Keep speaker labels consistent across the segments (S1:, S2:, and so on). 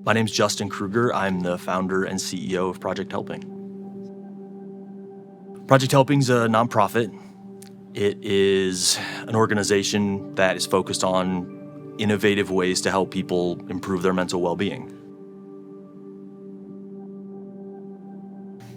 S1: My name's Justin Kruger. I'm the founder and CEO of Project Helping. Project Helping's a nonprofit. It is an organization that is focused on innovative ways to help people improve their mental well-being.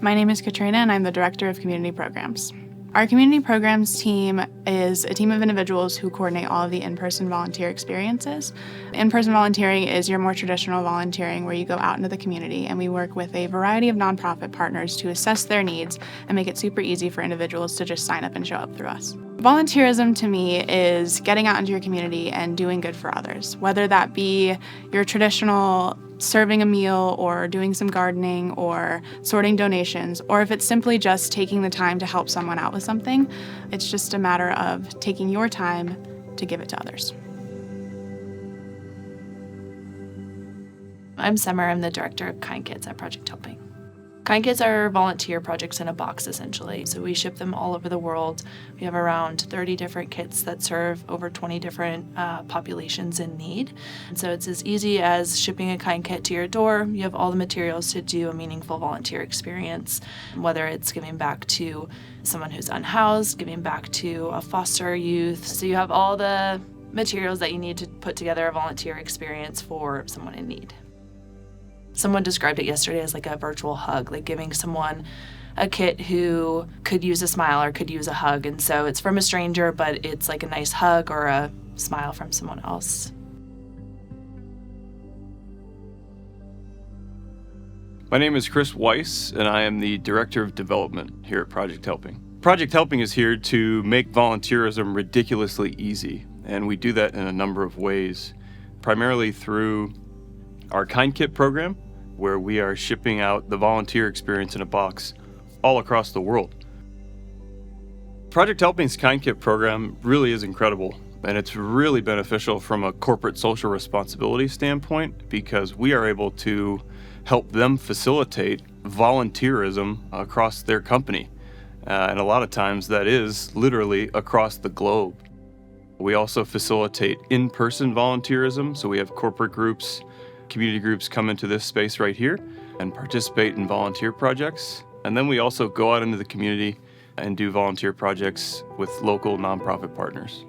S2: My name is Katrina, and I'm the Director of Community Programs. Our community programs team is a team of individuals who coordinate all of the in-person volunteer experiences. In-person volunteering is your more traditional volunteering where you go out into the community, and we work with a variety of nonprofit partners to assess their needs and make it super easy for individuals to just sign up and show up through us. Volunteerism to me is getting out into your community and doing good for others, whether that be your traditional serving a meal or doing some gardening or sorting donations, or if it's simply just taking the time to help someone out with something. It's just a matter of taking your time to give it to others.
S3: I'm Summer. I'm the Director of Kind Kids at Project Helping. Kind Kids are volunteer projects in a box, essentially. So we ship them all over the world. We have around 30 different kits that serve over 20 different populations in need. And so it's as easy as shipping a Kind Kit to your door. You have all the materials to do a meaningful volunteer experience, whether it's giving back to someone who's unhoused, giving back to a foster youth. So you have all the materials that you need to put together a volunteer experience for someone in need. Someone described it yesterday as like a virtual hug, like giving someone a kit who could use a smile or could use a hug. And so it's from a stranger, but it's like a nice hug or a smile from someone else.
S4: My name is Chris Weiss, and I am the Director of Development here at Project Helping. Project Helping is here to make volunteerism ridiculously easy, and we do that in a number of ways, primarily through our Kind Kit program, where we are shipping out the volunteer experience in a box all across the world. Project Helping's Kind Kit program really is incredible, and it's really beneficial from a corporate social responsibility standpoint because we are able to help them facilitate volunteerism across their company. And a lot of times that is literally across the globe. We also facilitate in-person volunteerism, so we have corporate groups, community groups come into this space right here and participate in volunteer projects. And then we also go out into the community and do volunteer projects with local nonprofit partners.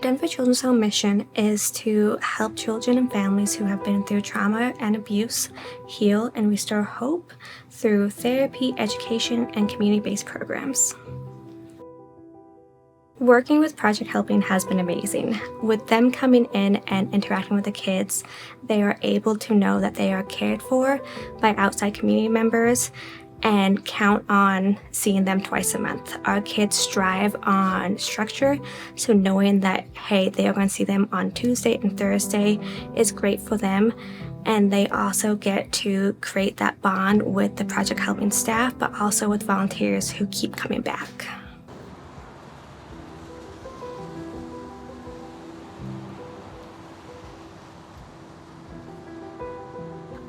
S5: Denver Children's Home mission is to help children and families who have been through trauma and abuse heal and restore hope through therapy, education, and community-based programs. Working with Project Helping has been amazing. With them coming in and interacting with the kids, they are able to know that they are cared for by outside community members and count on seeing them twice a month. Our kids strive on structure, so knowing that, hey, they are going to see them on Tuesday and Thursday is great for them. And they also get to create that bond with the Project Helping staff, but also with volunteers who keep coming back.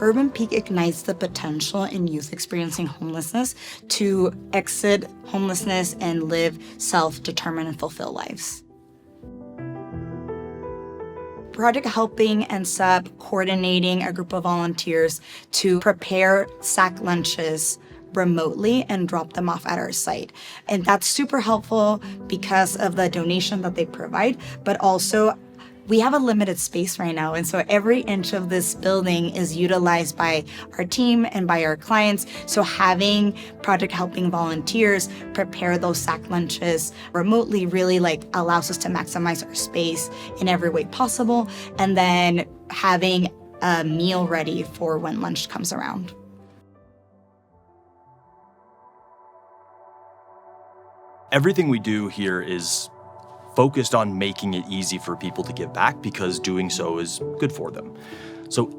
S6: Urban Peak ignites the potential in youth experiencing homelessness to exit homelessness and live self-determined and fulfilled lives. Project Helping ends up coordinating a group of volunteers to prepare sack lunches remotely and drop them off at our site. And that's super helpful because of the donation that they provide, but also we have a limited space right now, and so every inch of this building is utilized by our team and by our clients. So having Project Helping volunteers prepare those sack lunches remotely really allows us to maximize our space in every way possible, and then having a meal ready for when lunch comes around.
S1: Everything we do here is focused on making it easy for people to give back because doing so is good for them. So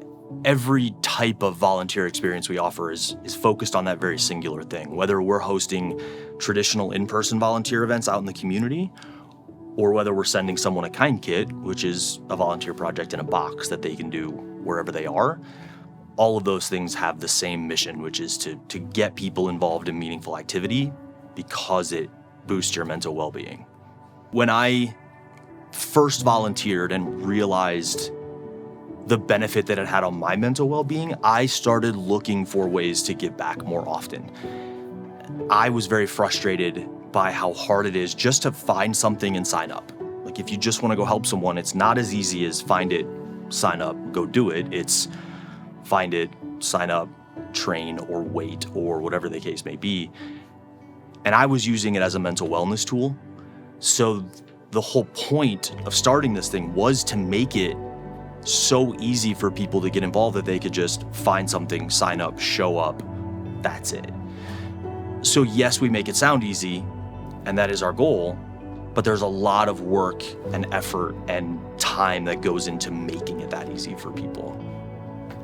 S1: every type of volunteer experience we offer is focused on that very singular thing, whether we're hosting traditional in-person volunteer events out in the community or whether we're sending someone a Kind Kit, which is a volunteer project in a box that they can do wherever they are. all of those things have the same mission, which is to get people involved in meaningful activity because it boosts your mental well-being. When I first volunteered and realized the benefit that it had on my mental well-being, I started looking for ways to give back more often. I was very frustrated by how hard it is just to find something and sign up. Like if you just want to go help someone, it's not as easy as find it, sign up, go do it. It's find it, sign up, train, or wait, or whatever the case may be. And I was using it as a mental wellness tool. So the whole point of starting this thing was to make it so easy for people to get involved that they could just find something, sign up, show up, that's it. So yes, we make it sound easy, and that is our goal, but there's a lot of work and effort and time that goes into making it that easy for people.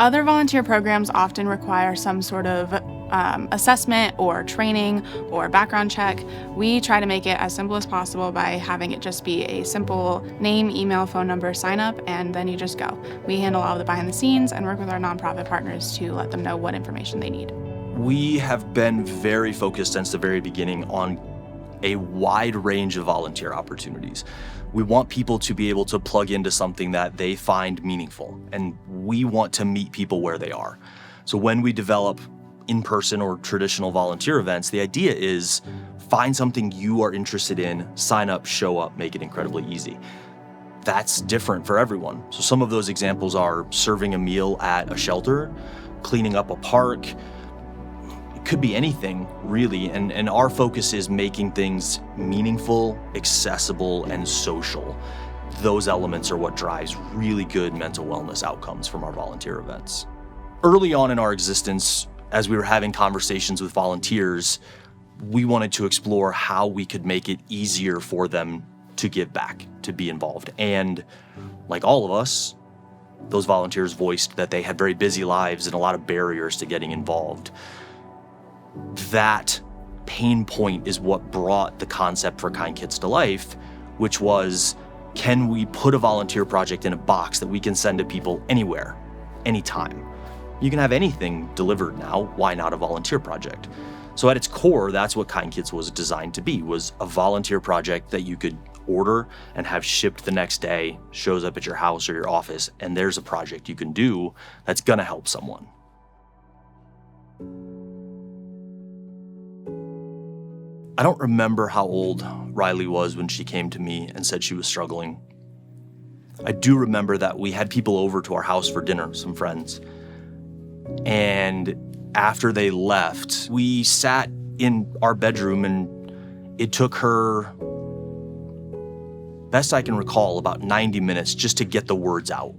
S2: Other volunteer programs often require some sort of assessment or training or background check. We try to make it as simple as possible by having it just be a simple name, email, phone number, sign up, and then you just go. We handle all the behind the scenes and work with our nonprofit partners to let them know what information they need.
S1: We have been very focused since the very beginning on a wide range of volunteer opportunities. We want people to be able to plug into something that they find meaningful, and we want to meet people where they are. So when we develop in-person or traditional volunteer events, the idea is find something you are interested in, sign up, show up, make it incredibly easy. That's different for everyone. So some of those examples are serving a meal at a shelter, cleaning up a park. It could be anything, really, and our focus is making things meaningful, accessible, and social. Those elements are what drives really good mental wellness outcomes from our volunteer events. Early on in our existence, as we were having conversations with volunteers, we wanted to explore how we could make it easier for them to give back, to be involved. And like all of us, those volunteers voiced that they had very busy lives and a lot of barriers to getting involved. That pain point is what brought the concept for Kind Kids to life, which was, can we put a volunteer project in a box that we can send to people anywhere, anytime? You can have anything delivered now, why not a volunteer project? So at its core, that's what Kind Kids was designed to be, was a volunteer project that you could order and have shipped the next day, shows up at your house or your office, and there's a project you can do that's gonna help someone. I don't remember how old Riley was when she came to me and said she was struggling. I do remember that we had people over to our house for dinner, some friends. And after they left, we sat in our bedroom and it took her, best I can recall, about 90 minutes just to get the words out.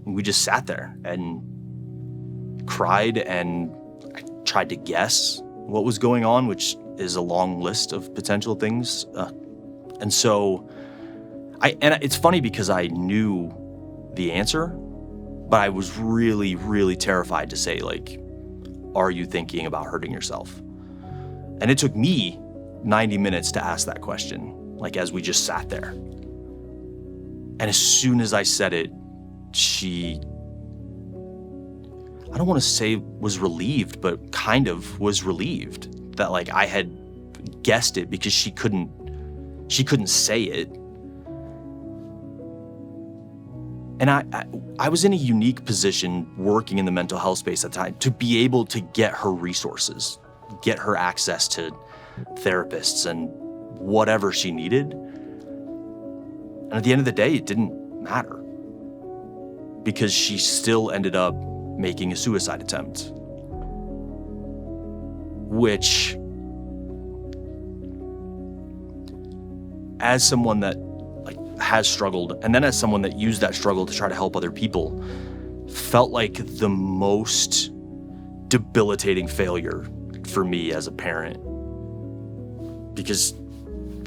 S1: We just sat there and cried, and I tried to guess what was going on, which is a long list of potential things. And so it's funny because I knew the answer, but I was really, really terrified to say, like, are you thinking about hurting yourself? And it took me 90 minutes to ask that question, like as we just sat there. And as soon as I said it, she, I don't want to say was relieved, but kind of was relieved that like I had guessed it, because she couldn't say it. And I was in a unique position working in the mental health space at the time to be able to get her resources, get her access to therapists and whatever she needed. And at the end of the day, it didn't matter, because she still ended up making a suicide attempt, which, as someone that has struggled, and then as someone that used that struggle to try to help other people, felt like the most debilitating failure for me as a parent. Because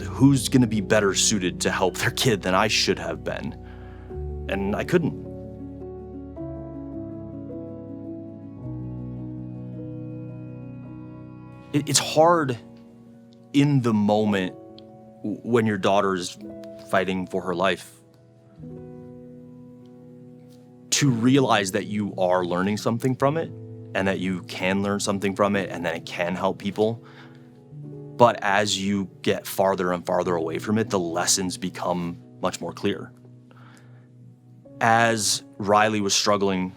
S1: who's going to be better suited to help their kid than I should have been? And I couldn't. It's hard in the moment when your daughter's fighting for her life to realize that you are learning something from it and that you can learn something from it and that it can help people. But as you get farther and farther away from it, the lessons become much more clear. As Riley was struggling,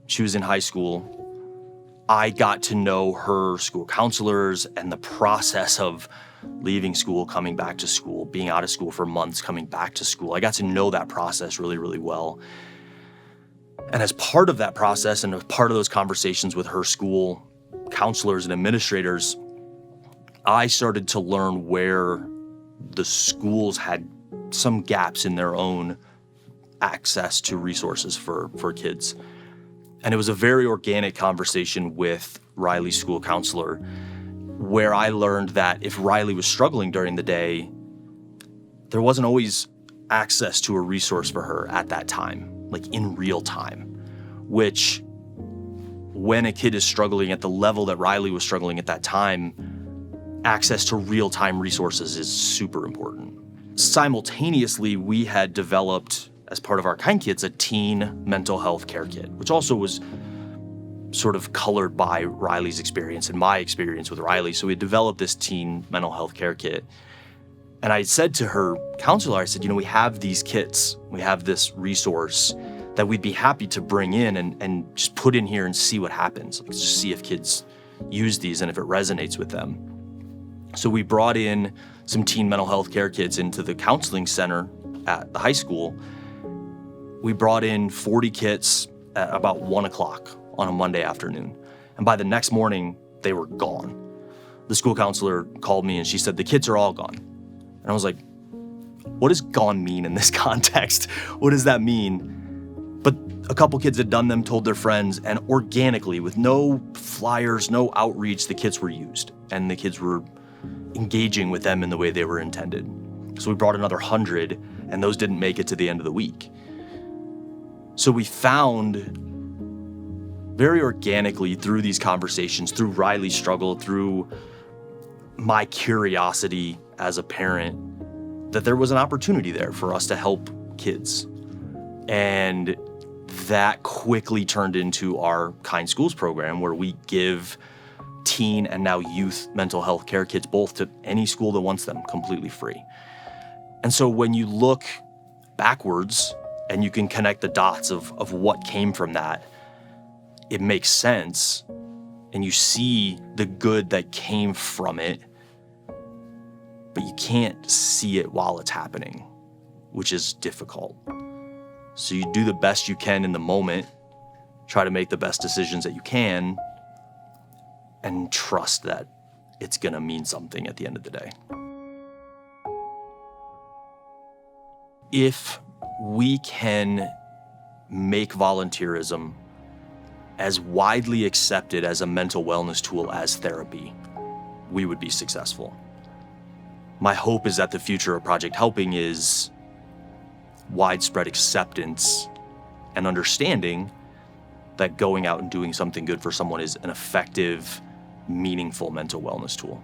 S1: she was in high school, I got to know her school counselors and the process of leaving school, coming back to school, being out of school for months, coming back to school. I got to know that process really, really well. And as part of that process and as part of those conversations with her school counselors and administrators, I started to learn where the schools had some gaps in their own access to resources for kids. And it was a very organic conversation with Riley's school counselor where I learned that if Riley was struggling during the day, there wasn't always access to a resource for her at that time, like in real time, which when a kid is struggling at the level that Riley was struggling at that time, access to real-time resources is super important. Simultaneously, we had developed, as part of our Kind Kids, a teen mental health care kit, which also was sort of colored by Riley's experience and my experience with Riley. So we developed this teen mental health care kit. And I said to her counselor, I said, we have these kits, we have this resource that we'd be happy to bring in and just put in here and see what happens. Like, just see if kids use these and if it resonates with them. So we brought in some teen mental health care kits into the counseling center at the high school. We brought in 40 kits at about 1 o'clock on a Monday afternoon. And by the next morning, they were gone. The school counselor called me and she said, the kits are all gone. And I was like, what does gone mean in this context? What does that mean? But a couple kids had done them, told their friends, and organically, with no flyers, no outreach, the kits were used. And the kids were engaging with them in the way they were intended. So we brought another 100, and those didn't make it to the end of the week. So we found very organically through these conversations, through Riley's struggle, through my curiosity as a parent, that there was an opportunity there for us to help kids. And that quickly turned into our Kind Schools program, where we give teen and now youth mental health care kits both to any school that wants them, completely free. And so when you look backwards and you can connect the dots of what came from that, it makes sense, and you see the good that came from it, but you can't see it while it's happening, which is difficult. So you do the best you can in the moment, try to make the best decisions that you can, and trust that it's gonna mean something at the end of the day. If we can make volunteerism as widely accepted as a mental wellness tool as therapy, we would be successful. My hope is that the future of Project Helping is widespread acceptance and understanding that going out and doing something good for someone is an effective, meaningful mental wellness tool.